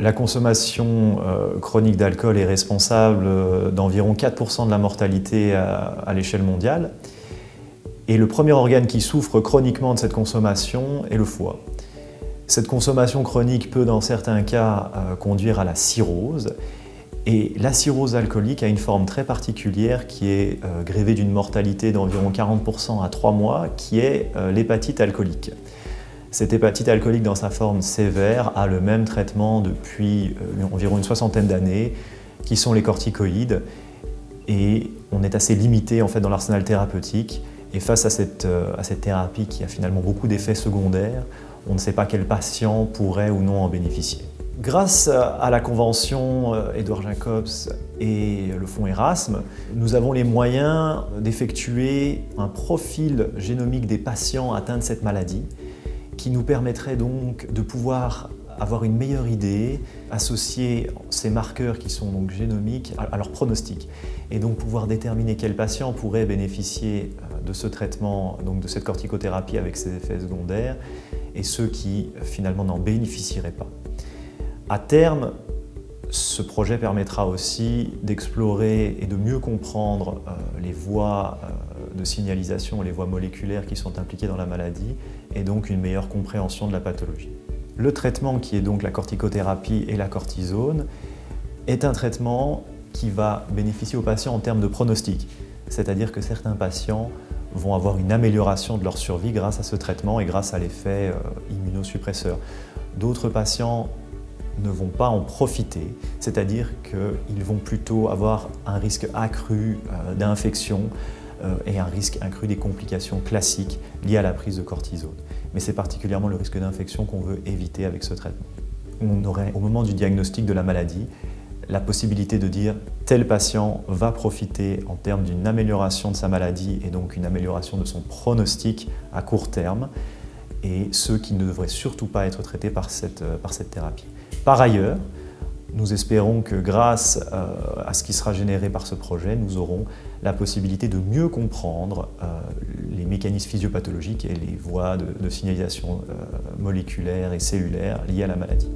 La consommation chronique d'alcool est responsable d'environ 4% de la mortalité à l'échelle mondiale. Et le premier organe qui souffre chroniquement de cette consommation est le foie. Cette consommation chronique peut, dans certains cas, conduire à la cirrhose. Et la cirrhose alcoolique a une forme très particulière qui est grévée d'une mortalité d'environ 40% à 3 mois, qui est l'hépatite alcoolique. Cette hépatite alcoolique, dans sa forme sévère, a le même traitement depuis environ une soixantaine d'années, qui sont les corticoïdes. Et on est assez limité en fait, dans l'arsenal thérapeutique. Et face à cette thérapie qui a finalement beaucoup d'effets secondaires, on ne sait pas quel patient pourrait ou non en bénéficier. Grâce à la convention Edward Jacobs et le fonds Erasme, nous avons les moyens d'effectuer un profil génomique des patients atteints de cette maladie qui nous permettrait donc de pouvoir avoir une meilleure idée, associer ces marqueurs qui sont donc génomiques à leur pronostic et donc pouvoir déterminer quel patient pourrait bénéficier de ce traitement, donc de cette corticothérapie avec ses effets secondaires et ceux qui finalement n'en bénéficieraient pas. À terme, ce projet permettra aussi d'explorer et de mieux comprendre les voies de signalisation, les voies moléculaires qui sont impliquées dans la maladie et donc une meilleure compréhension de la pathologie. Le traitement qui est donc la corticothérapie et la cortisone est un traitement qui va bénéficier aux patients en termes de pronostic, c'est-à-dire que certains patients vont avoir une amélioration de leur survie grâce à ce traitement et grâce à l'effet immunosuppresseur. D'autres patients ne vont pas en profiter, c'est-à-dire qu'ils vont plutôt avoir un risque accru d'infection et un risque accru des complications classiques liées à la prise de cortisone. Mais c'est particulièrement le risque d'infection qu'on veut éviter avec ce traitement. On aurait, au moment du diagnostic de la maladie, la possibilité de dire tel patient va profiter en termes d'une amélioration de sa maladie et donc une amélioration de son pronostic à court terme, et ceux qui ne devraient surtout pas être traités par cette thérapie. Par ailleurs, nous espérons que grâce à ce qui sera généré par ce projet, nous aurons la possibilité de mieux comprendre les mécanismes physiopathologiques et les voies de signalisation moléculaire et cellulaire liées à la maladie.